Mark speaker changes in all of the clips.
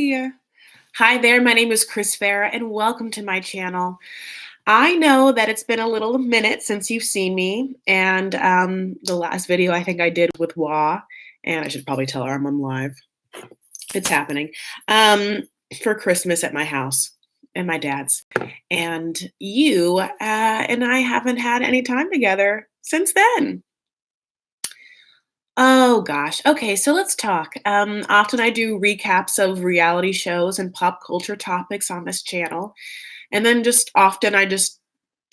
Speaker 1: Hi. Hi there. My name is Chris Farah, and welcome to my channel. I know that it's been a little minute since you've seen me, and the last video I think I did with Wah, and I should probably tell her I'm on live. It's happening um, for Christmas at my house and my dad's, and you and I haven't had any time together since then. Oh gosh. Okay, so let's talk. Often I do recaps of reality shows and pop culture topics on this channel. And then just often I just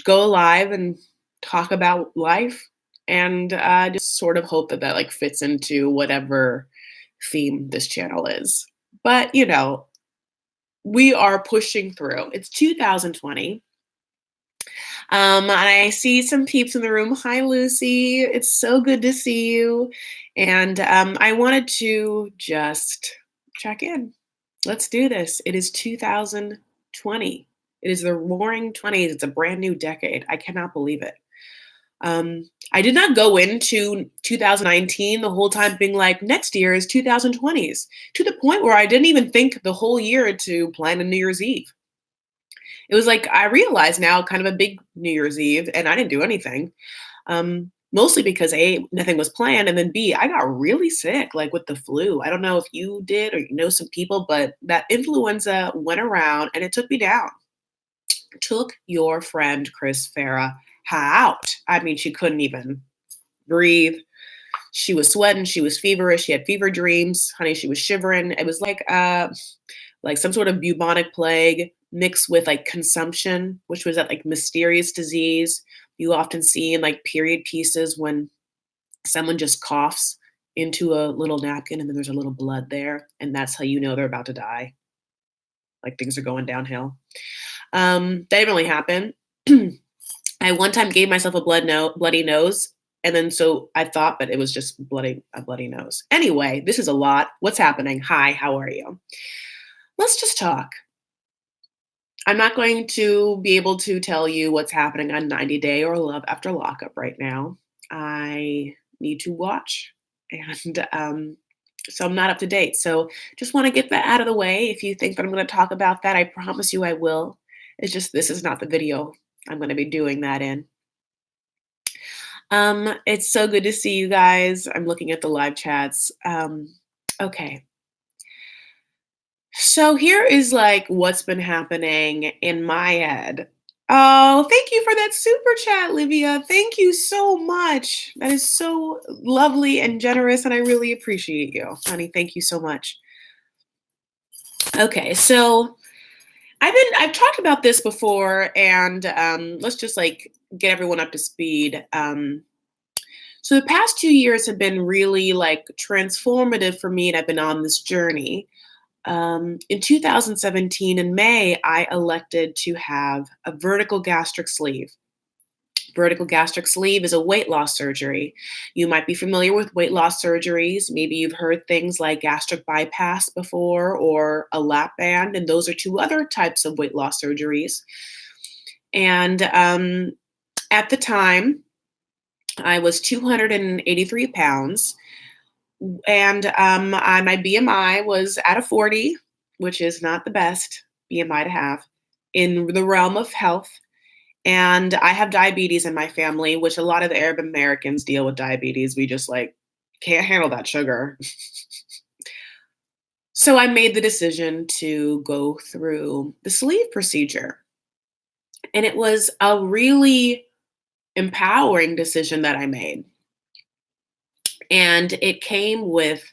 Speaker 1: go live and talk about life and just sort of hope that that like fits into whatever theme this channel is. But, we are pushing through. It's 2020. And I see some peeps in the room. Hi, Lucy. It's so good to see you. And I wanted to just check in. Let's do this. It is 2020. It is the roaring 20s. It's a brand new decade. I cannot believe it. I did not go into 2019 the whole time being like, next year is 2020s, to the point where I didn't even think the whole year to plan a New Year's Eve. It was like I realize now kind of a big New Year's Eve, and I didn't do anything. Mostly because A, nothing was planned, and then B, I got really sick, like with the flu. I don't know if you did or you know some people, but that influenza went around and it took me down. Took your friend Chris Farah out. I mean, she couldn't even breathe. She was sweating, she was feverish, she had fever dreams. Honey, she was shivering. It was like some sort of bubonic plague mixed with like consumption, which was that like mysterious disease you often see in like period pieces when someone just coughs into a little napkin and then there's a little blood there, and that's how you know they're about to die. Like things are going downhill. That didn't really happen. I one time gave myself a bloody nose, and then so I thought, but it was just a bloody nose. Anyway, this is a lot. What's happening? Hi, how are you? Let's just talk. I'm not going to be able to tell you what's happening on 90 Day or Love After Lockup right now. I need to watch, and so I'm not up to date. So just want to get that out of the way. If you think that I'm going to talk about that, I promise you I will. It's just this is not the video I'm going to be doing that in. It's so good to see you guys. I'm looking at the live chats. Okay. So here is like what's been happening in my head. Oh, thank you for that super chat, Livia. Thank you so much. That is so lovely and generous, and I really appreciate you, honey. Thank you so much. Okay, so I've talked about this before, and let's just like get everyone up to speed. So the past 2 years have been really like transformative for me, and I've been on this journey. In 2017, in May, I elected to have a vertical gastric sleeve. Vertical gastric sleeve is a weight loss surgery. You might be familiar with weight loss surgeries. Maybe you've heard things like gastric bypass before or a lap band, and those are two other types of weight loss surgeries. And at the time, I was 283 pounds, and my BMI was at a 40, which is not the best BMI to have in the realm of health. And I have diabetes in my family, which a lot of the Arab Americans deal with diabetes. We just like can't handle that sugar. So I made the decision to go through the sleeve procedure. And it was a really empowering decision that I made. And it came with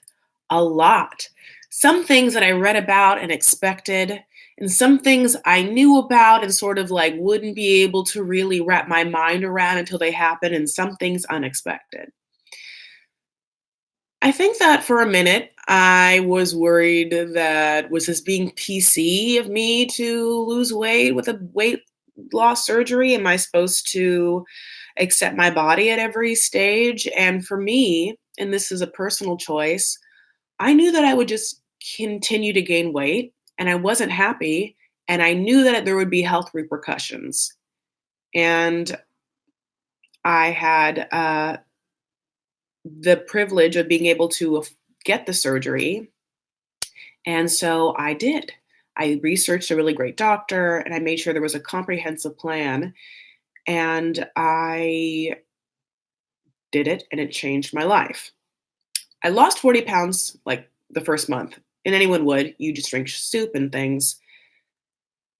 Speaker 1: a lot. Some things that I read about and expected, and some things I knew about and sort of like wouldn't be able to really wrap my mind around until they happen, and some things unexpected. I think that for a minute, I was worried that was this being PC of me to lose weight with a weight loss surgery? Am I supposed to accept my body at every stage? And for me, and this is a personal choice, I knew that I would just continue to gain weight and I wasn't happy. And I knew that there would be health repercussions. And I had the privilege of being able to get the surgery. And so I did. I researched a really great doctor and I made sure there was a comprehensive plan. And I did it and it changed my life. I lost 40 pounds like the first month, and anyone would. You just drink soup and things.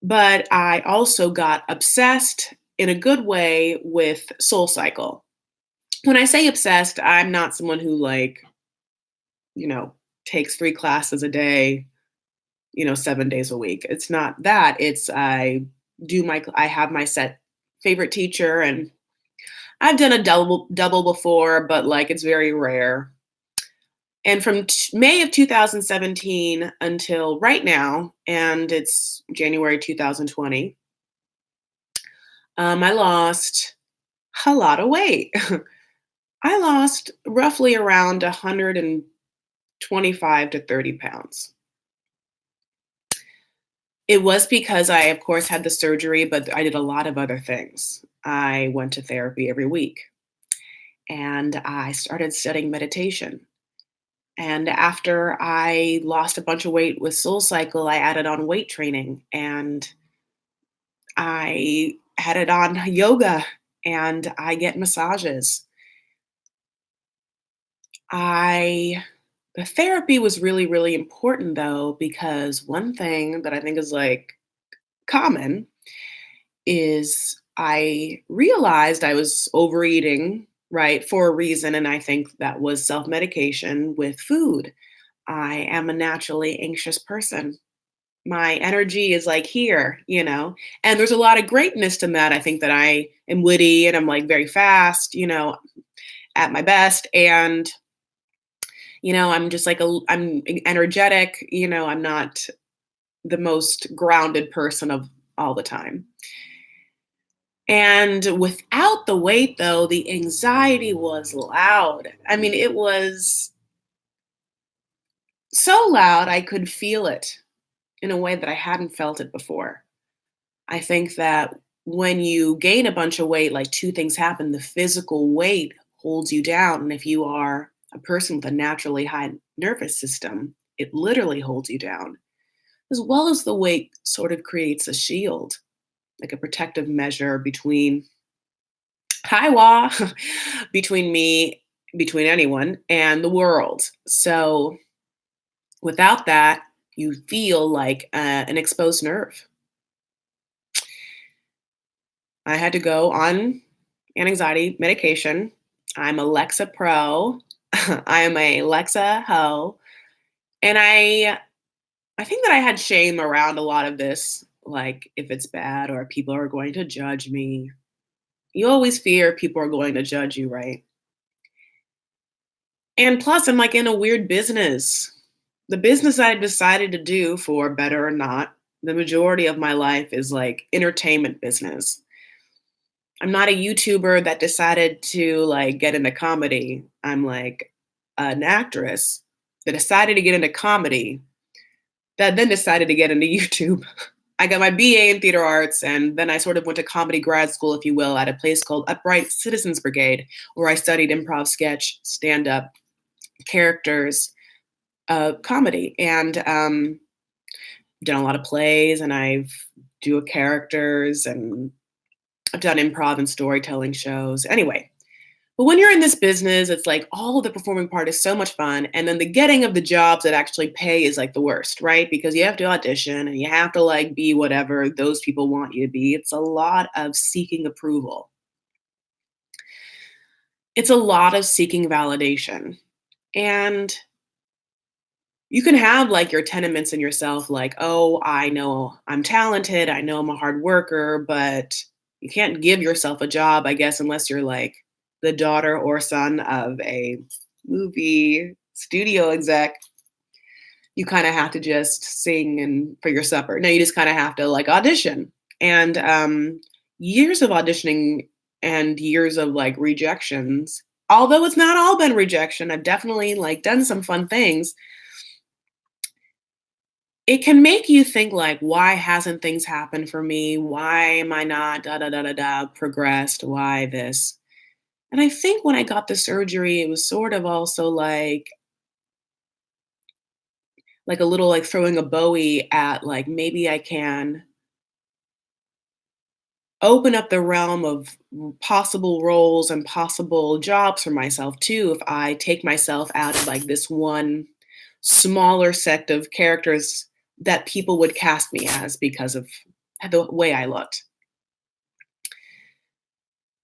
Speaker 1: But I also got obsessed in a good way with Soul Cycle. When I say obsessed, I'm not someone who you know, takes 3 classes a day, 7 days a week. It's not that. It's I have my set favorite teacher and I've done a double before, but it's very rare. And from May of 2017 until right now, and it's January 2020, I lost a lot of weight. I lost roughly around 125 to 30 pounds. It was because I, of course, had the surgery, but I did a lot of other things. I went to therapy every week and I started studying meditation. And after I lost a bunch of weight with Soul Cycle, I added on weight training and I added on yoga and I get massages. I The therapy was really, really important though, because one thing that I think is common is I realized I was overeating, right, for a reason. And I think that was self medication with food. I am a naturally anxious person. My energy is here. And there's a lot of greatness to that. I think that I am witty and I'm very fast, at my best. And, I'm just I'm energetic, I'm not the most grounded person of all the time. And without the weight, though, the anxiety was loud. I mean, it was so loud, I could feel it in a way that I hadn't felt it before. I think that when you gain a bunch of weight, two things happen. The physical weight holds you down. And if you are a person with a naturally high nervous system, it literally holds you down, as well as the weight sort of creates a shield, like a protective measure between Kaiwa between me, between anyone and the world. So without that, you feel like an exposed nerve. I had to go on an anxiety medication. I'm a Lexapro. I am a Lexa ho. And I think that I had shame around a lot of this, like if it's bad or people are going to judge me. You always fear people are going to judge you, right? And plus, I'm in a weird business. The business I decided to do, for better or not, the majority of my life is entertainment business. I'm not a YouTuber that decided to get into comedy. I'm an actress that decided to get into comedy that then decided to get into YouTube. I got my BA in theater arts, and then I sort of went to comedy grad school, if you will, at a place called Upright Citizens Brigade, where I studied improv, sketch, stand up, characters, comedy, and done a lot of plays, and I've do characters, and I've done improv and storytelling shows. Anyway, but when you're in this business, it's all of the performing part is so much fun, and then the getting of the jobs that actually pay is the worst, right? Because you have to audition and you have to be whatever those people want you to be. It's a lot of seeking approval. It's a lot of seeking validation. And you can have your tenements in yourself, oh, I know I'm talented, I know I'm a hard worker, but you can't give yourself a job, I guess, unless you're the daughter or son of a movie studio exec. You kind of have to just sing and for your supper. No, you just kind of have to audition. And years of auditioning and years of rejections, although it's not all been rejection, I've definitely done some fun things. It can make you think why hasn't things happened for me? Why am I not da da da da da progressed? Why this? And I think when I got the surgery, it was sort of also like a little like throwing a bowie at like maybe I can open up the realm of possible roles and possible jobs for myself too if I take myself out of like this one smaller set of characters that people would cast me as because of the way I looked.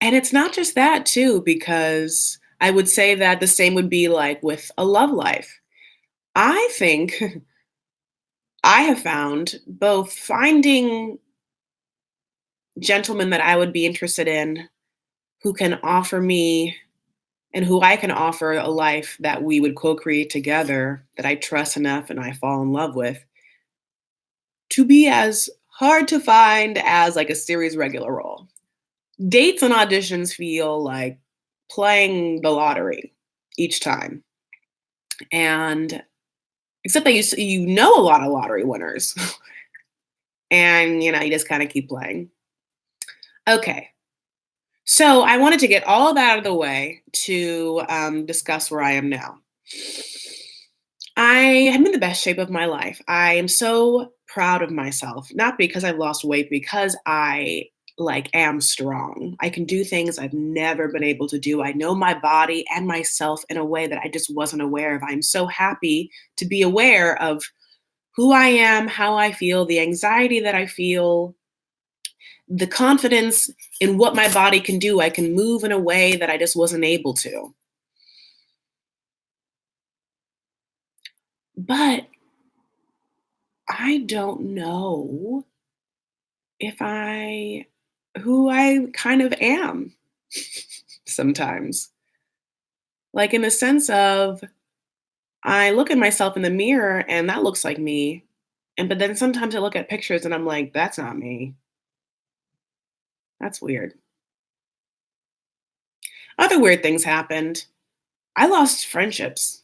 Speaker 1: And it's not just that too, because I would say that the same would be like with a love life. I think I have found both finding gentlemen that I would be interested in who can offer me and who I can offer a life that we would co-create together that I trust enough and I fall in love with to be as hard to find as like a series regular role. Dates and auditions feel like playing the lottery each time. And except that you know a lot of lottery winners and you just kind of keep playing. Okay. So I wanted to get all of that out of the way to discuss where I am now. I am in the best shape of my life. I am so proud of myself, not because I've lost weight, because I like am strong. I can do things I've never been able to do. I know my body and myself in a way that I just wasn't aware of. I'm so happy to be aware of who I am, how I feel, the anxiety that I feel, the confidence in what my body can do. I can move in a way that I just wasn't able to. But I don't know if I who I kind of am sometimes. Like in the sense of I look at myself in the mirror and that looks like me. And but then sometimes I look at pictures and I'm like, that's not me. That's weird. Other weird things happened. I lost friendships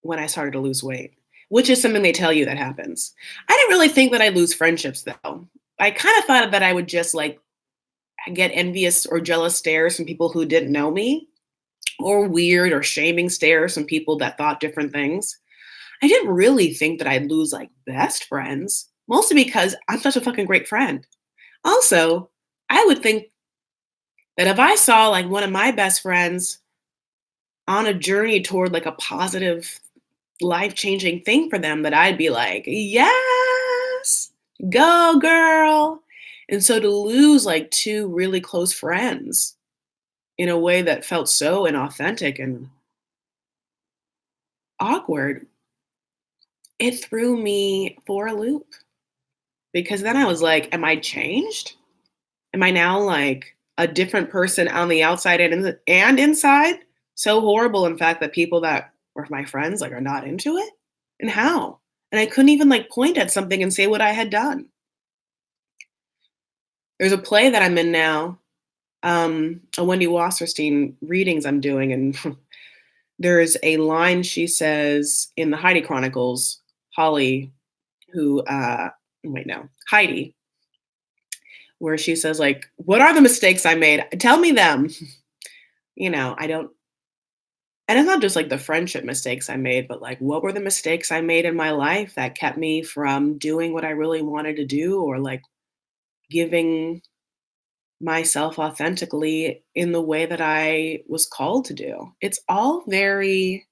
Speaker 1: when I started to lose weight, which is something they tell you that happens. I didn't really think that I'd lose friendships though. I kind of thought that I would just like get envious or jealous stares from people who didn't know me, or weird or shaming stares from people that thought different things. I didn't really think that I'd lose like best friends, mostly because I'm such a fucking great friend. Also, I would think that if I saw like one of my best friends on a journey toward like a positive, life changing thing for them, that I'd be like, yes, go girl. And so to lose like two really close friends in a way that felt so inauthentic and awkward, it threw me for a loop because then I was like, am I changed? Am I now like a different person on the outside and inside? So horrible, in fact, that people that were my friends like are not into it? And how? And I couldn't even like point at something and say what I had done. There's a play that I'm in now, a Wendy Wasserstein readings I'm doing, and there's a line she says in the Heidi Chronicles. Holly, who wait no, Heidi, where she says like, "What are the mistakes I made? Tell me them." I don't. And it's not just like the friendship mistakes I made, but like what were the mistakes I made in my life that kept me from doing what I really wanted to do, or like giving myself authentically in the way that I was called to do. It's all very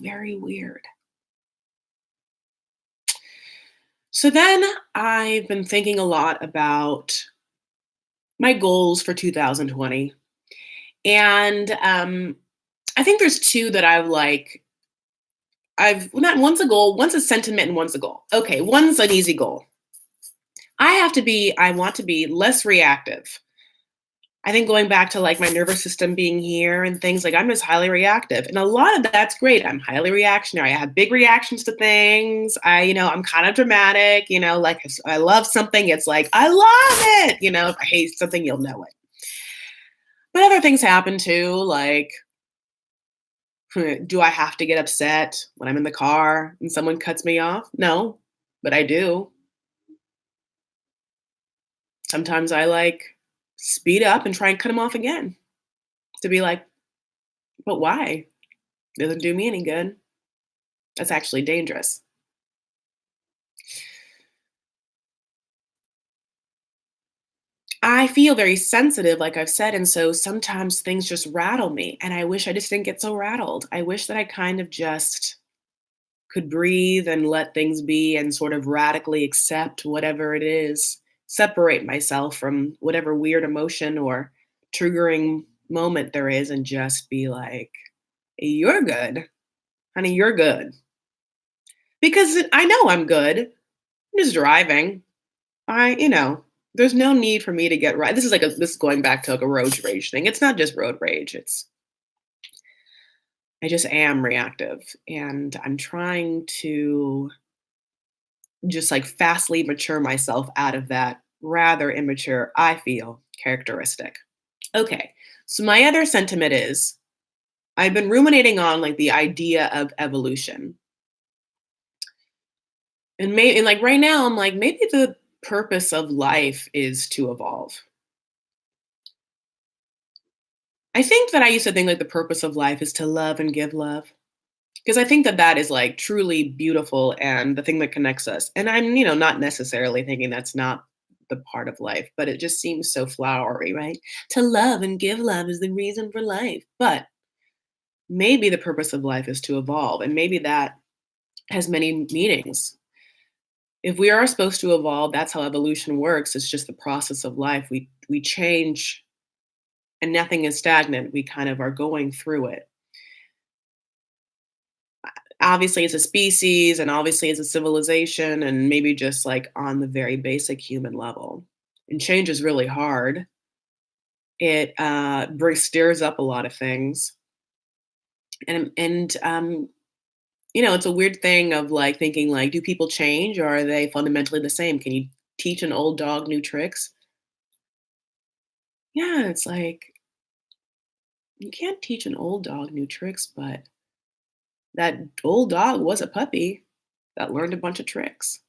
Speaker 1: weird. So then I've been thinking a lot about my goals for 2020. And I think there's two that I've well, not one's a goal, one's a sentiment and one's a goal. Okay, one's an easy goal. I want to be less reactive. I think going back to like my nervous system being here and things like I'm just highly reactive. And a lot of that's great. I'm highly reactionary. I have big reactions to things. I'm kind of dramatic, like if I love something, it's like, I love it. If I hate something, you'll know it. But other things happen too, like do I have to get upset when I'm in the car and someone cuts me off? No, but I do. Sometimes I like speed up and try and cut them off again to be like, but why? Doesn't do me any good. That's actually dangerous. I feel very sensitive, like I've said, and so sometimes things just rattle me, and I wish I just didn't get so rattled. I wish that I kind of just could breathe and let things be and sort of radically accept whatever it is, separate myself from whatever weird emotion or triggering moment there is, and just be like, "You're good. Honey, you're good." Because I know I'm good. I'm just driving. There's no need for me to get right. This is going back to like a road rage thing. It's not just road rage. I just am reactive, and I'm trying to just like fastly mature myself out of that rather immature, I feel, characteristic. Okay. So my other sentiment is I've been ruminating on like the idea of evolution. And like right now I'm like maybe the purpose of life is to evolve. I think that I used to think like the purpose of life is to love and give love. Because I think that that is like truly beautiful and the thing that connects us. And I'm, not necessarily thinking that's not the part of life, but it just seems so flowery, right? To love and give love is the reason for life. But maybe the purpose of life is to evolve. And maybe that has many meanings. If we are supposed to evolve, that's how evolution works. It's just the process of life. We change and nothing is stagnant. We kind of are going through it. Obviously, it's a species and obviously it's a civilization and maybe just like on the very basic human level. And change is really hard. It stirs up a lot of things. And it's a weird thing of like thinking like, do people change or are they fundamentally the same? Can you teach an old dog new tricks? Yeah, it's like you can't teach an old dog new tricks, but that old dog was a puppy that learned a bunch of tricks.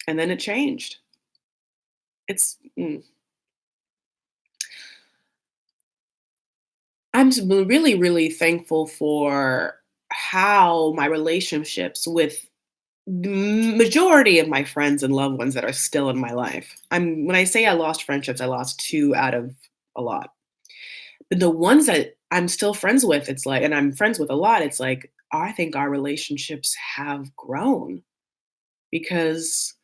Speaker 1: And then it changed. It's really, really thankful for how my relationships with the majority of my friends and loved ones that are still in my life. When I say I lost friendships, I lost two out of a lot. But the ones that I'm still friends with, it's like, and I'm friends with a lot, it's like, I think our relationships have grown because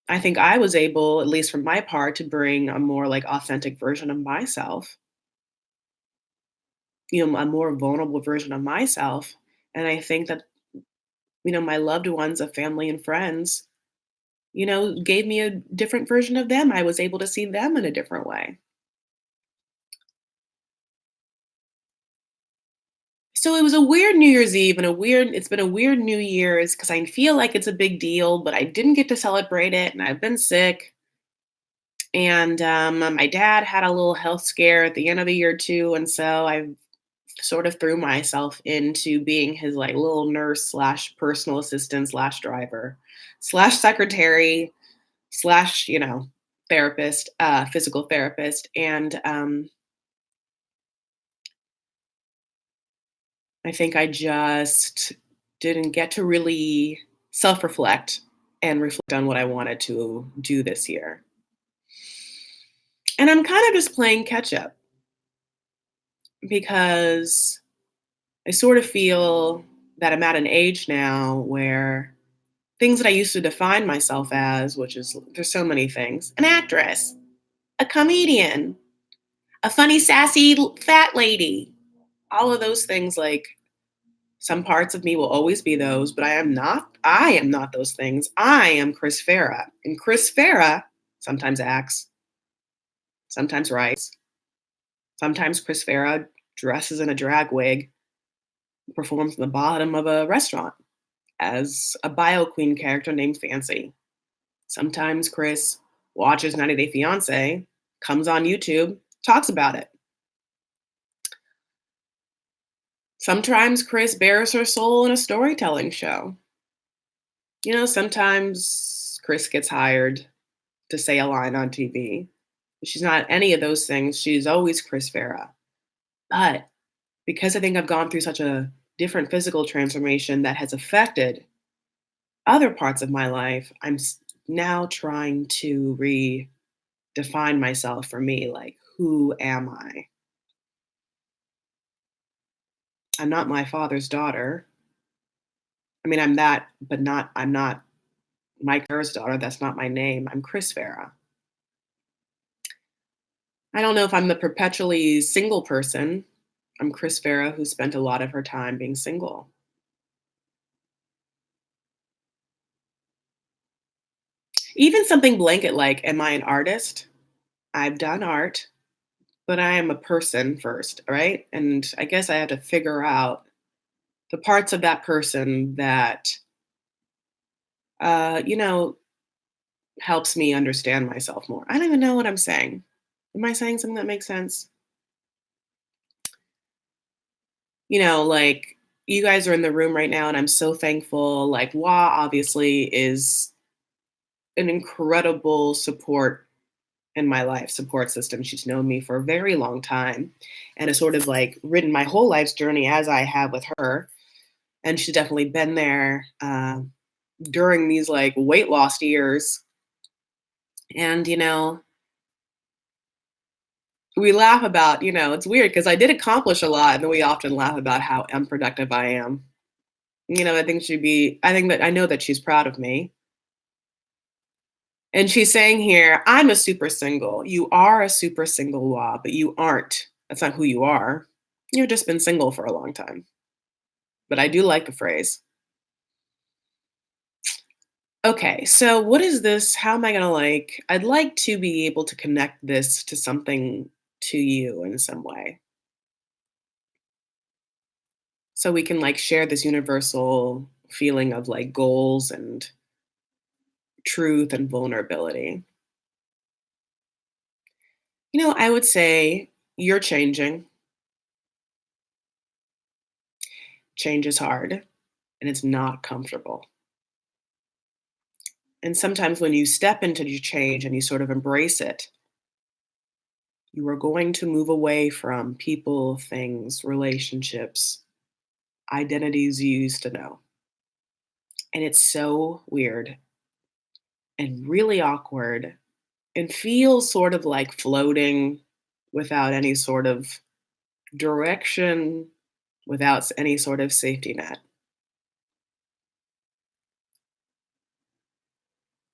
Speaker 1: I think I was able, at least from my part, to bring a more like authentic version of myself, a more vulnerable version of myself. And I think that, my loved ones of family and friends, gave me a different version of them. I was able to see them in a different way. So it was a weird New Year's Eve and it's been a weird New Year's because I feel like it's a big deal, but I didn't get to celebrate it and I've been sick. And my dad had a little health scare at the end of the year too. And so I sort of threw myself into being his like little nurse slash personal assistant slash driver slash secretary slash, therapist, physical therapist. And I think I just didn't get to really self reflect and reflect on what I wanted to do this year. And I'm kind of just playing catch up because I sort of feel that I'm at an age now where things that I used to define myself as, which is there's so many things, an actress, a comedian, a funny, sassy, fat lady, all of those things, like some parts of me will always be those, but I am not those things. I am Chris Farah. And Chris Farah sometimes acts, sometimes writes, sometimes Chris Farah dresses in a drag wig, performs in the bottom of a restaurant as a bio queen character named Fancy. Sometimes Chris watches 90 Day Fiance, comes on YouTube, talks about it. Sometimes Chris bears her soul in a storytelling show. Sometimes Chris gets hired to say a line on TV. She's not any of those things. She's always Chris Farah. But because I think I've gone through such a different physical transformation that has affected other parts of my life, now trying to redefine myself for me. Like, who am I? I'm not my father's daughter. I mean, I'm that, but I'm not Mike Kerr's daughter. That's not my name. I'm Chris Farah. I don't know if I'm the perpetually single person. I'm Chris Farah, who spent a lot of her time being single. Even something blanket like, am I an artist? I've done art, but I am a person first, right? And I guess I have to figure out the parts of that person that, uh, you know, helps me understand myself more. I don't even know what I'm saying. Am I saying something that makes sense? Like you guys are in the room right now, and I'm so thankful. Like, Wa obviously is an incredible support system. She's known me for a very long time and has sort of like ridden my whole life's journey as I have with her. And she's definitely been there during these like weight loss years. And, we laugh about, it's weird because I did accomplish a lot. And then we often laugh about how unproductive I am. I think that I know that she's proud of me. And she's saying here, I'm a super single. You are a super single Wa, but you aren't. That's not who you are. You've just been single for a long time. But I do like the phrase. Okay, so what is this? How am I gonna like? I'd like to be able to connect this to something to you in some way. So we can like share this universal feeling of like goals and truth and vulnerability. I would say you're changing. Change is hard and it's not comfortable. And sometimes when you step into your change and you sort of embrace it, you are going to move away from people, things, relationships, identities you used to know. And it's so weird and really awkward and feels sort of like floating without any sort of direction, without any sort of safety net.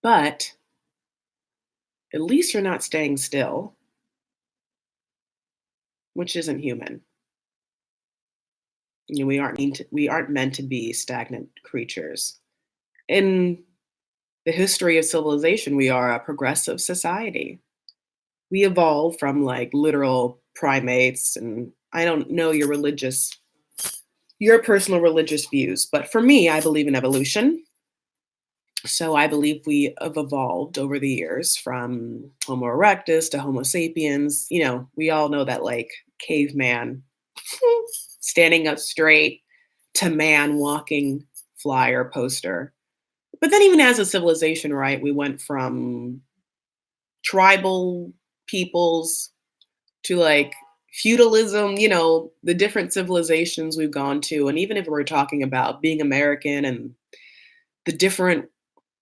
Speaker 1: But at least you're not staying still, which isn't human. We aren't meant to be stagnant creatures. In the history of civilization, we are a progressive society. We evolved from like literal primates, and I don't know your personal religious views, but for me, I believe in evolution. So I believe we have evolved over the years from Homo erectus to Homo sapiens. We all know that like caveman standing up straight to man walking flyer poster. But then even as a civilization, right, we went from tribal peoples to like feudalism, the different civilizations we've gone to. And even if we're talking about being American and the different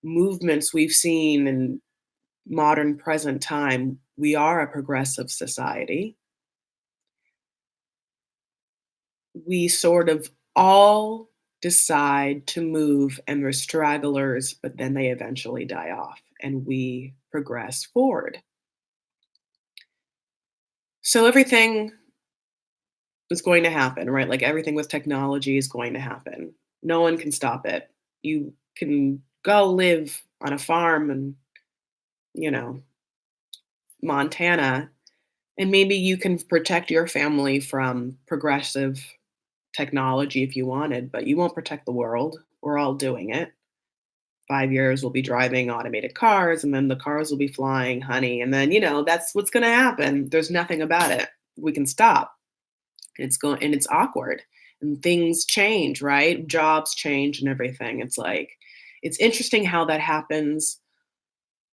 Speaker 1: movements we've seen in modern present time, we are a progressive society. We sort of all decide to move and we're stragglers, but then they eventually die off and we progress forward. So everything is going to happen, right? Like everything with technology is going to happen. No one can stop it. You can go live on a farm in, you know, Montana, and maybe you can protect your family from progressive technology if you wanted, but you won't protect the world. We're all doing it. 5 years we'll be driving automated cars, and then the cars will be flying, honey. And then, that's what's going to happen. There's nothing about it. We can stop. And it's awkward and things change, right? Jobs change and everything. It's like, it's interesting how that happens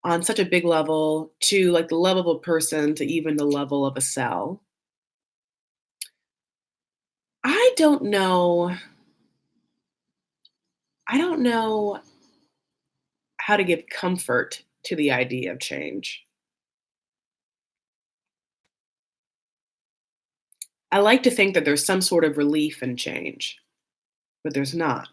Speaker 1: on such a big level to like the level of a person to even the level of a cell. I don't know. I don't know how to give comfort to the idea of change. I like to think that there's some sort of relief in change, but there's not.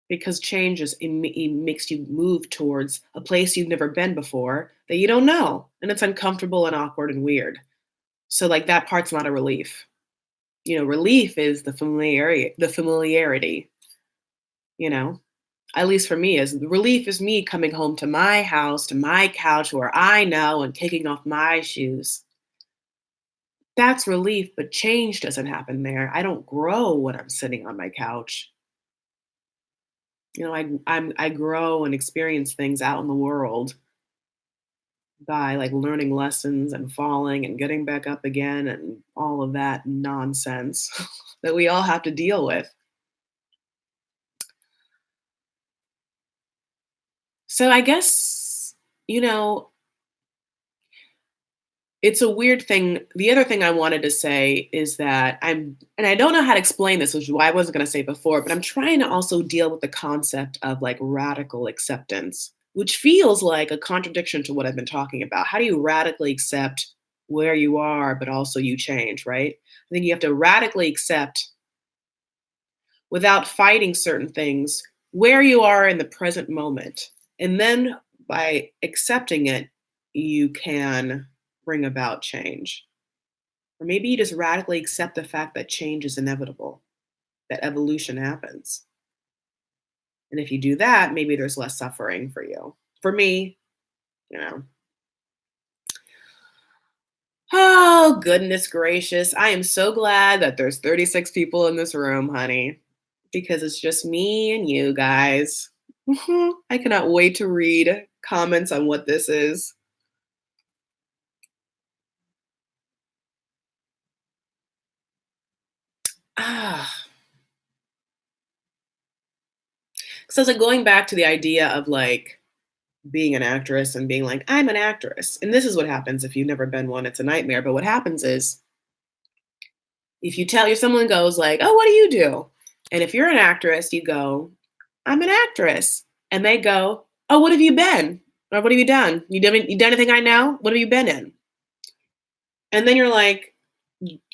Speaker 1: Because change it makes you move towards a place you've never been before that you don't know, and it's uncomfortable and awkward and weird. So like that part's not a relief. Relief is the familiarity, you know. At least for me, is relief is me coming home to my house, to my couch where I know and taking off my shoes. That's relief, but change doesn't happen there. I don't grow when I'm sitting on my couch. I grow and experience things out in the world by like learning lessons and falling and getting back up again and all of that nonsense that we all have to deal with. So I guess, you know, it's a weird thing. The other thing I wanted to say is that and I don't know how to explain this, which is why I wasn't going to say before, but I'm trying to also deal with the concept of like radical acceptance, which feels like a contradiction to what I've been talking about. How do you radically accept where you are, but also you change, right? I think you have to radically accept without fighting certain things where you are in the present moment. And then by accepting it, you can bring about change. Or maybe you just radically accept the fact that change is inevitable, that evolution happens. And if you do that, maybe there's less suffering for you. For me, you know. Oh, goodness gracious. I am so glad that there's 36 people in this room, honey, because it's just me and you guys. I cannot wait to read comments on what this is. Ah, so it's like going back to the idea of like being an actress and being like, I'm an actress. And this is what happens if you've never been one. It's a nightmare. But what happens is if you tell you someone goes like, oh, what do you do? And if you're an actress, you go, I'm an actress. And they go, oh, what have you been? Or what have you done? You done anything I know? What have you been in? And then you're like,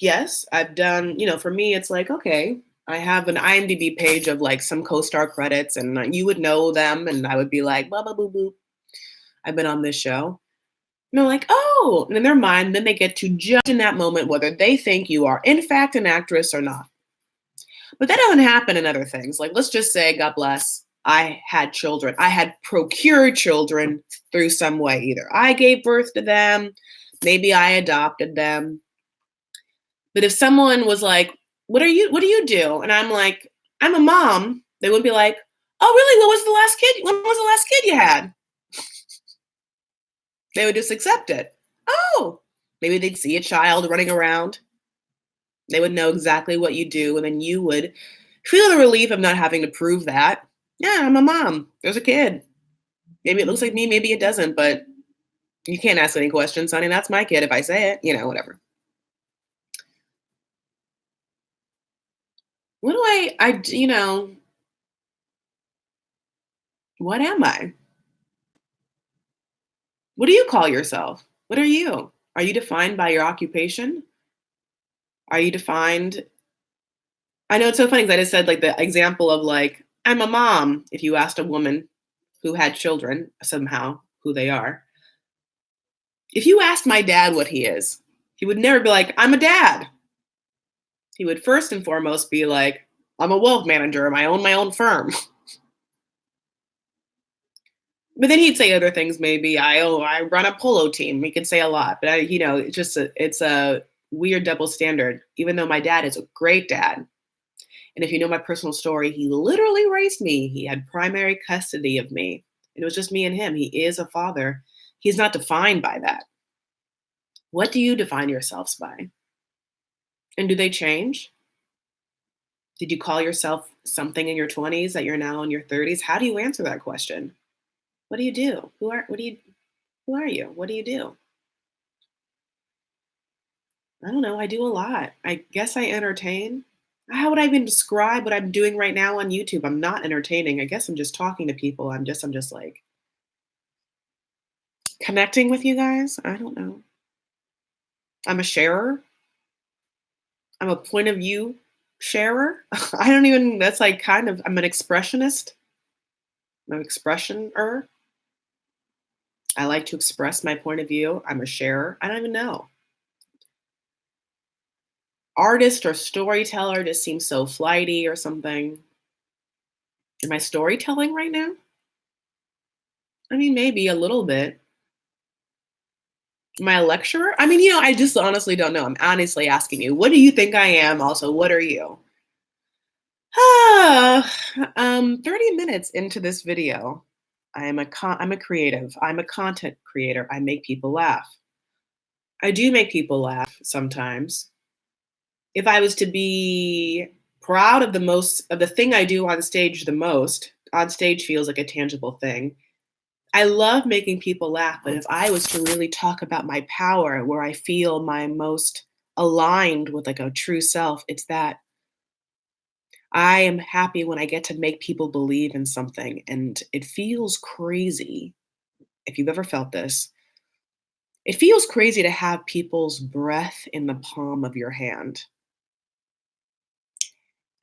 Speaker 1: yes, I've done, for me, it's like, okay, I have an IMDb page of like some co star credits and you would know them. And I would be like, blah, blah, blah, blah. I've been on this show. And they're like, oh, and in their mind, then they get to judge in that moment whether they think you are in fact an actress or not. But that doesn't happen in other things. Like, let's just say, God bless, I had children. I had procured children through some way. Either I gave birth to them, maybe I adopted them. But if someone was like, what do you do? And I'm like, I'm a mom, they would be like, oh, really? When was the last kid you had? They would just accept it. Oh, maybe they'd see a child running around. They would know exactly what you do, and then you would feel the relief of not having to prove that. Yeah, I'm a mom. There's a kid. Maybe it looks like me, maybe it doesn't, but you can't ask any questions, honey. That's my kid if I say it, whatever. What do what am I? What do you call yourself? What are you? Are you defined by your occupation? Are you defined? I know it's so funny because I just said like the example of like, I'm a mom. If you asked a woman who had children somehow who they are, if you asked my dad what he is, he would never be like, I'm a dad. He would first and foremost be like, I'm a wealth manager. I own my own firm. But then he'd say other things. Maybe I run a polo team. He could say a lot, but it's a weird double standard. Even though my dad is a great dad, and if you know my personal story, he literally raised me. He had primary custody of me. And it was just me and him. He is a father. He's not defined by that. What do you define yourselves by? And do they change? Did you call yourself something in your 20s that you're now in your 30s? How do you answer that question? What do you do? Who are you? What do you do? I don't know. I do a lot. I guess I entertain. How would I even describe what I'm doing right now on YouTube? I'm not entertaining. I guess I'm just talking to people. I'm just like connecting with you guys. I don't know. I'm a sharer. I'm a point of view sharer. I don't even, that's like kind of, I'm an expressionist. I'm an expressioner. I like to express my point of view. I'm a sharer. I don't even know. Artist or storyteller just seems so flighty or something. Am I storytelling right now? I mean, maybe a little bit. Am I a lecturer? I mean, I just honestly don't know. I'm honestly asking you, what do you think I am? Also, what are you? Ah, 30 minutes into this video, I'm a creative. I'm a content creator. I make people laugh. I do make people laugh sometimes. If I was to be proud of the thing I do on stage the most, on stage feels like a tangible thing. I love making people laugh, but if I was to really talk about my power, where I feel my most aligned with like a true self, it's that I am happy when I get to make people believe in something. And it feels crazy. If you've ever felt this, it feels crazy to have people's breath in the palm of your hand.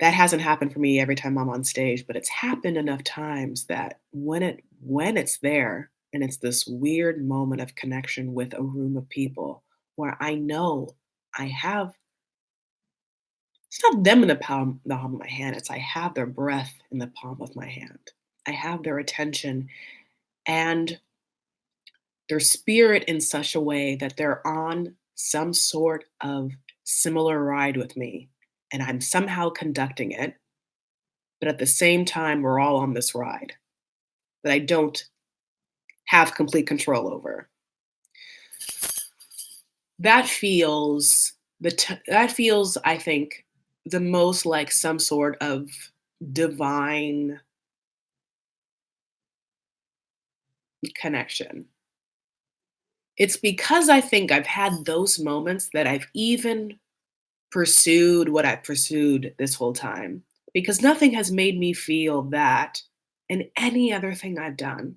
Speaker 1: That hasn't happened for me every time I'm on stage, but it's happened enough times that when it's there and it's this weird moment of connection with a room of people where I know I have it's not them in the palm of my hand, it's I have their breath in the palm of my hand. I have their attention and their spirit in such a way that they're on some sort of similar ride with me and I'm somehow conducting it, but at the same time we're all on this ride that I don't have complete control over. That feels, I think, the most like some sort of divine connection. It's because I think I've had those moments that I've even pursued what I've pursued this whole time, because nothing has made me feel that in any other thing I've done,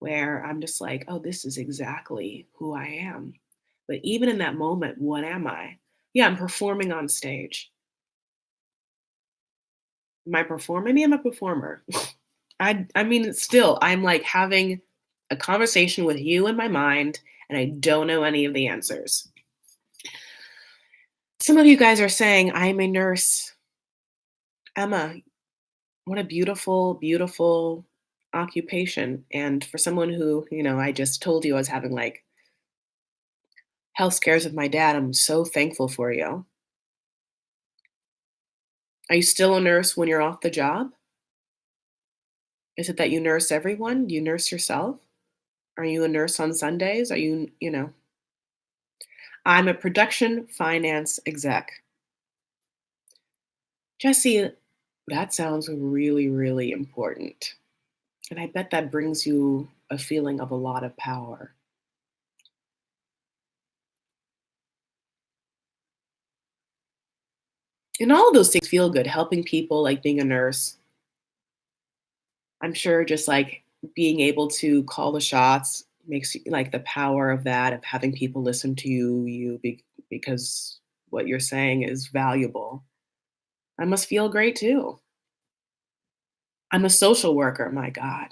Speaker 1: where I'm just like, "Oh, this is exactly who I am." But even in that moment, what am I? Yeah, I'm performing on stage. Am I performing? Maybe I'm a performer. I mean, still, I'm like having a conversation with you in my mind, and I don't know any of the answers. Some of you guys are saying, "I'm a nurse." Emma, what a beautiful, beautiful occupation. And for someone who, I just told you I was having like health scares with my dad, I'm so thankful for you. Are you still a nurse when you're off the job? Is it that you nurse everyone? Do you nurse yourself? Are you a nurse on Sundays? I'm a production finance exec. Jesse, that sounds really, really important. And I bet that brings you a feeling of a lot of power. And all of those things feel good, helping people, like being a nurse. I'm sure just like being able to call the shots makes you like the power of that, of having people listen to because what you're saying is valuable. I must feel great too. I'm a social worker. My God,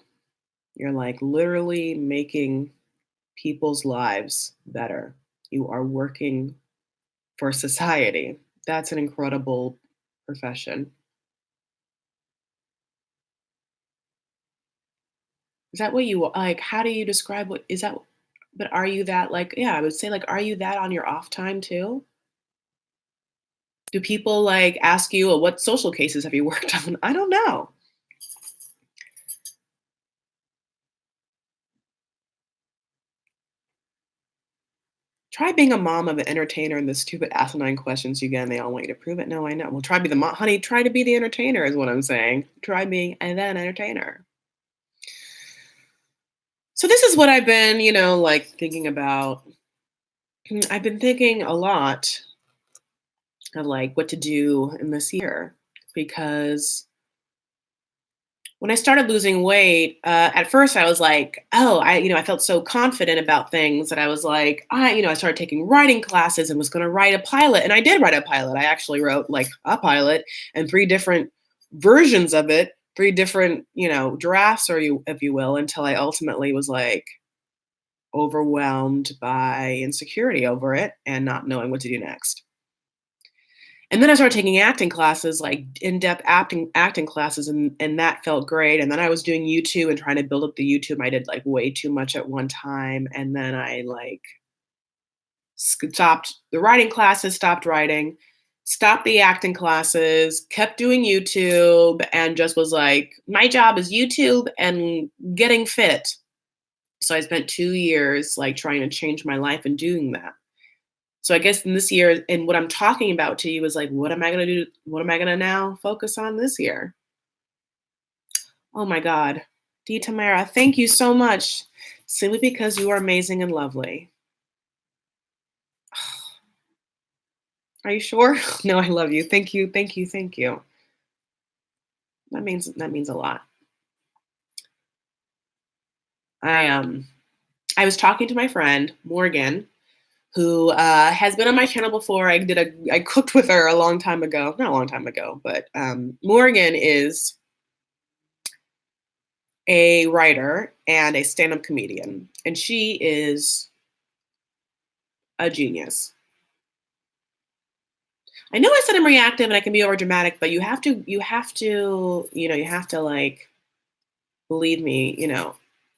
Speaker 1: you're like literally making people's lives better. You are working for society. That's an incredible profession. Is that what you like? How do you describe what is that? But are you that like, yeah, I would say like, are you that on your off time too? Do people like ask you, "Oh, what social cases have you worked on?" I don't know. Try being a mom of an entertainer and the stupid asinine questions you get, and they all want you to prove it. No, I know. Well, try be the mom, honey. Try to be the entertainer is what I'm saying. Try being and then entertainer. So this is what I've been, like thinking about. I've been thinking a lot of like what to do in this year because when I started losing weight, at first I was like, oh, I felt so confident about things that I was like, I started taking writing classes and was going to write a pilot. And I did write a pilot. I actually wrote like a pilot and three different versions of it, three different, drafts, if you will, until I ultimately was like overwhelmed by insecurity over it and not knowing what to do next. And then I started taking acting classes, like in-depth acting classes, and that felt great. And then I was doing YouTube and trying to build up the YouTube. I did like way too much at one time, and then I like stopped the writing classes, stopped writing, stopped the acting classes, kept doing YouTube, and just was like, my job is YouTube and getting fit. So I spent 2 years like trying to change my life and doing that. So I guess in this year, and what I'm talking about to you is like, what am I gonna do? What am I gonna now focus on this year? Oh my God. D. Tamara, thank you so much. Simply because you are amazing and lovely. Are you sure? No, I love you. Thank you, thank you, thank you. That means a lot. I was talking to my friend Morgan, who has been on my channel before. I cooked with her a long time ago, not a long time ago, but Morgan is a writer and a stand-up comedian, and she is a genius. I know I said I'm reactive and I can be over dramatic, but you have to like believe me,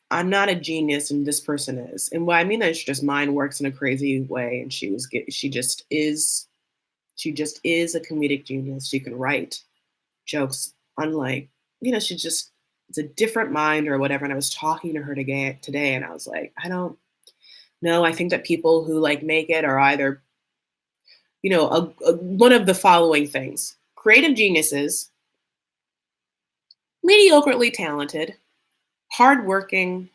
Speaker 1: I'm not a genius and this person is. And what I mean is just mind works in a crazy way and she just is a comedic genius. She can write jokes unlike, she just it's a different mind or whatever. And I was talking to her today and I was like, I don't know. I think that people who like make it are either, one of the following things: creative geniuses, mediocrely talented, hardworking,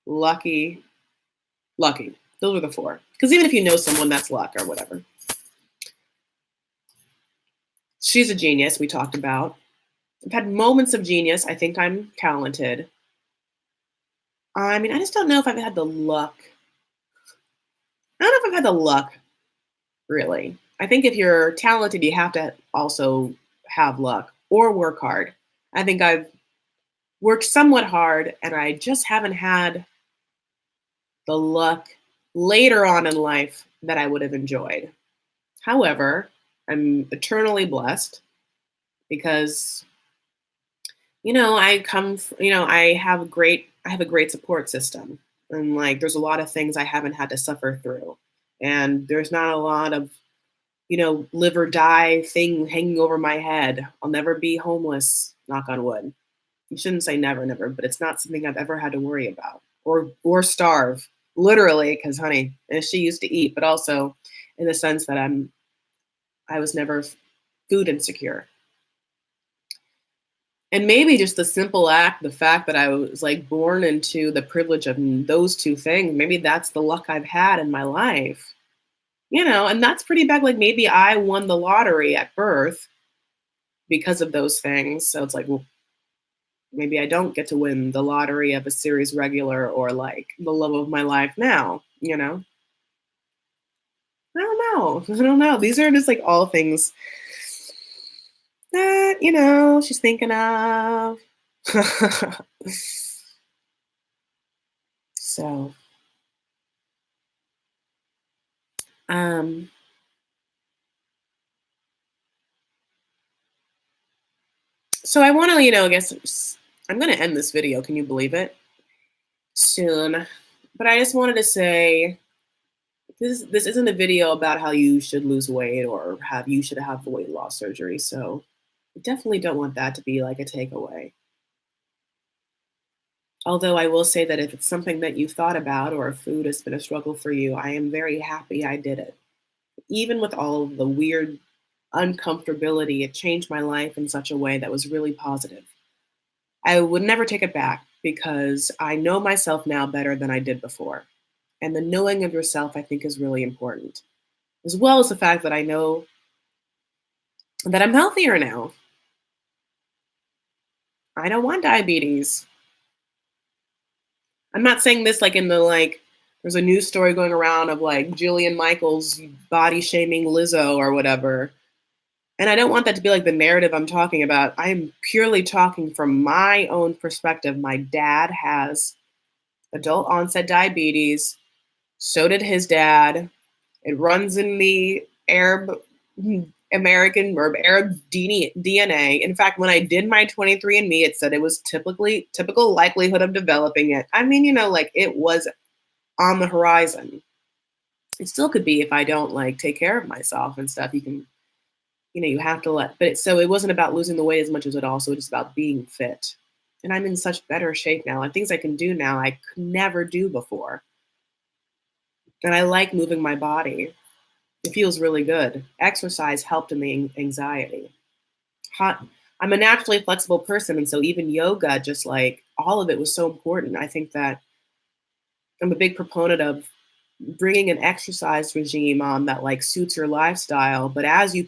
Speaker 1: lucky, lucky. Those are the four. Because even if you know someone, that's luck or whatever. She's a genius, we talked about. I've had moments of genius. I think I'm talented. I mean, I just don't know if I've had the luck. I don't know if I've had the luck, really. I think if you're talented, you have to also have luck or work hard. I think I've worked somewhat hard and I just haven't had the luck later on in life that I would have enjoyed. However, I'm eternally blessed because I have a great support system. And like there's a lot of things I haven't had to suffer through. And there's not a lot of, live or die thing hanging over my head. I'll never be homeless, knock on wood. You shouldn't say never, never, but it's not something I've ever had to worry about or starve, literally, because honey, and she used to eat, but also in the sense that I was never food insecure. And maybe just the simple act, the fact that I was like born into the privilege of those two things, maybe that's the luck I've had in my life. And that's pretty bad. Like maybe I won the lottery at birth because of those things. So it's like, well, maybe I don't get to win the lottery of a series regular or like the love of my life now. I don't know. I don't know. These are just like all things that, she's thinking of. So, um, so I want to, I guess I'm going to end this video. Can you believe it? Soon. But I just wanted to say this isn't a video about how you should lose weight or you should have weight loss surgery. So I definitely don't want that to be like a takeaway. Although I will say that if it's something that you've thought about or if food has been a struggle for you, I am very happy I did it. Even with all of the weird uncomfortability, it changed my life in such a way that was really positive. I would never take it back because I know myself now better than I did before. And the knowing of yourself, I think, is really important. as well as the fact that I know that I'm healthier now. I don't want diabetes. I'm not saying this like in the like there's a news story going around of like Jillian Michaels body shaming Lizzo or whatever. And I don't want that to be like the narrative I'm talking about. I'm purely talking from my own perspective. My dad has adult onset diabetes. So did his dad. It runs in the Arab American or Arab DNA. In fact, when I did my 23andMe, it said it was typical likelihood of developing it. I mean, like it was on the horizon. It still could be if I don't like take care of myself and stuff. You have to but so it wasn't about losing the weight as much as it also just about being fit. And I'm in such better shape now. And things I can do now I could never do before. And I like moving my body. It feels really good. Exercise helped in the anxiety. Hot. I'm a naturally flexible person, and so even yoga, just like all of it, was so important. I think that I'm a big proponent of bringing an exercise regime on that like suits your lifestyle. But as you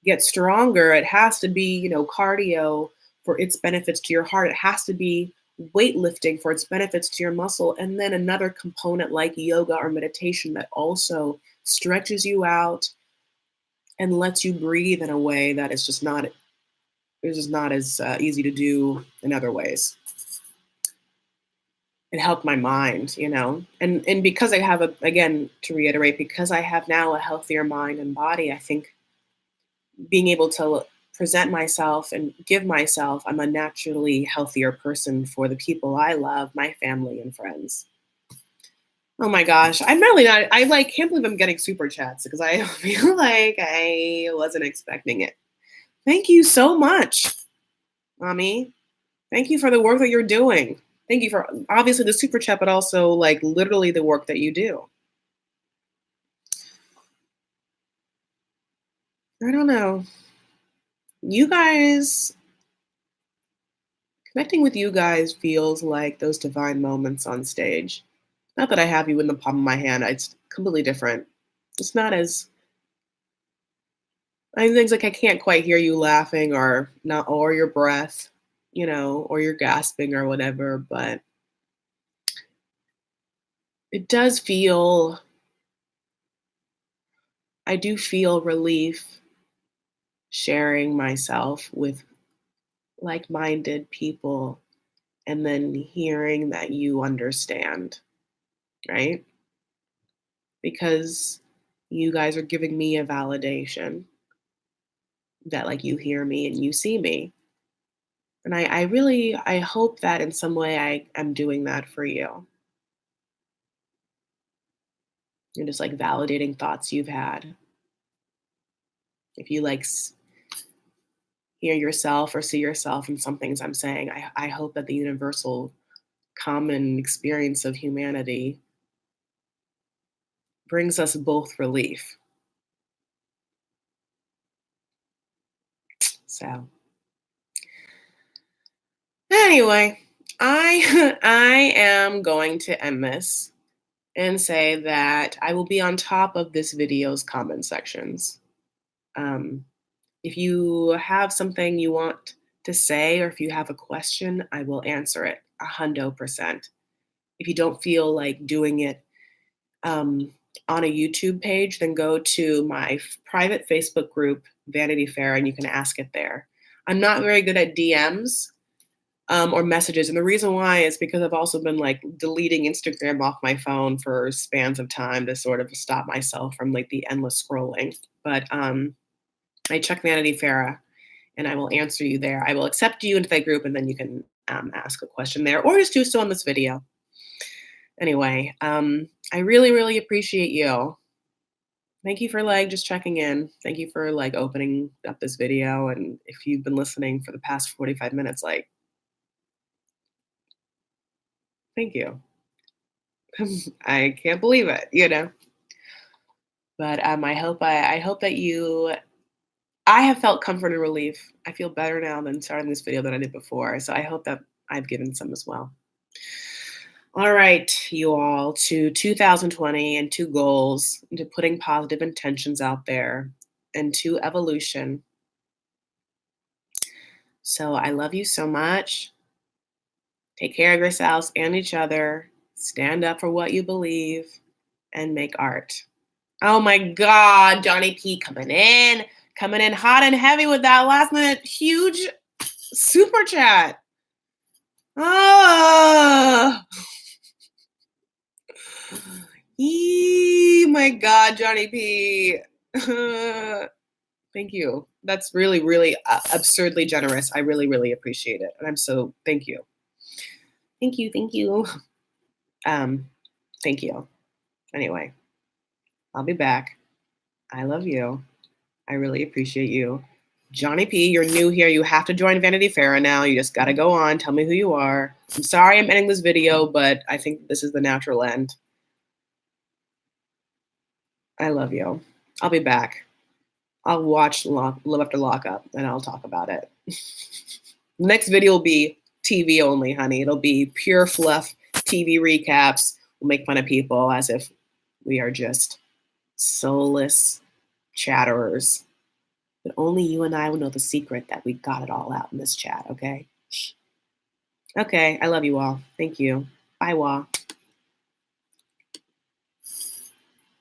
Speaker 1: get stronger, it has to be, cardio for its benefits to your heart. It has to be weightlifting for its benefits to your muscle. And then another component like yoga or meditation that also stretches you out and lets you breathe in a way that is just not as easy to do in other ways. It helped my mind, and because I have again, to reiterate, because I have now a healthier mind and body, I think being able to present myself and give myself, I'm a naturally healthier person for the people I love, my family and friends. Oh my gosh, I'm really not. I like can't believe I'm getting super chats because I feel like I wasn't expecting it. Thank you so much, mommy. Thank you for the work that you're doing. Thank you for obviously the super chat, but also like literally the work that you do. I don't know. You guys, connecting with you guys feels like those divine moments on stage. Not that I have you in the palm of my hand, it's completely different. It's not as I things like I can't quite hear you laughing or not or your breath, or you're gasping or whatever, but it does feel I do feel relief sharing myself with like-minded people and then hearing that you understand, right? Because you guys are giving me a validation that like you hear me and you see me. And I really I hope that in some way I'm doing that for you. And just like validating thoughts you've had. If you like hear yourself or see yourself in some things I'm saying, I hope that the universal common experience of humanity brings us both relief. So anyway, I I am going to end this and say that I will be on top of this video's comment sections. Um, if you have something you want to say or if you have a question, I will answer it 100%. If you don't feel like doing it um, on a YouTube page, then go to my private Facebook group, Vanity Fair, and you can ask it there. I'm not very good at DMs or messages. And the reason why is because I've also been like deleting Instagram off my phone for spans of time to sort of stop myself from like the endless scrolling. But I check Vanity Fair and I will answer you there. I will accept you into that group and then you can ask a question there or just do so on this video. Anyway, I really, really appreciate you. Thank you for like just checking in. Thank you for like opening up this video. And if you've been listening for the past 45 minutes, like, thank you. I can't believe it. But I hope that I have felt comfort and relief. I feel better now than starting this video than I did before. So I hope that I've given some as well. All right, you all, to 2020 and to goals, and to putting positive intentions out there, and to evolution. So I love you so much. Take care of yourselves and each other. Stand up for what you believe and make art. Oh my God, Johnny P coming in hot and heavy with that last minute huge super chat. Oh, my God, Johnny P. Thank you. That's really, really absurdly generous. I really, really appreciate it. And I'm so, thank you. Thank you. Thank you. Um, thank you. Anyway, I'll be back. I love you. I really appreciate you. Johnny P, you're new here. You have to join Vanity Fair now. You just got to go on. Tell me who you are. I'm sorry I'm ending this video, but I think this is the natural end. I love you. I'll be back. I'll watch Live After Lockup and I'll talk about it. Next video will be TV only, honey. It'll be pure fluff TV recaps. We'll make fun of people as if we are just soulless chatterers. But only you and I will know the secret that we got it all out in this chat, okay? Okay, I love you all. Thank you. Bye, Wah.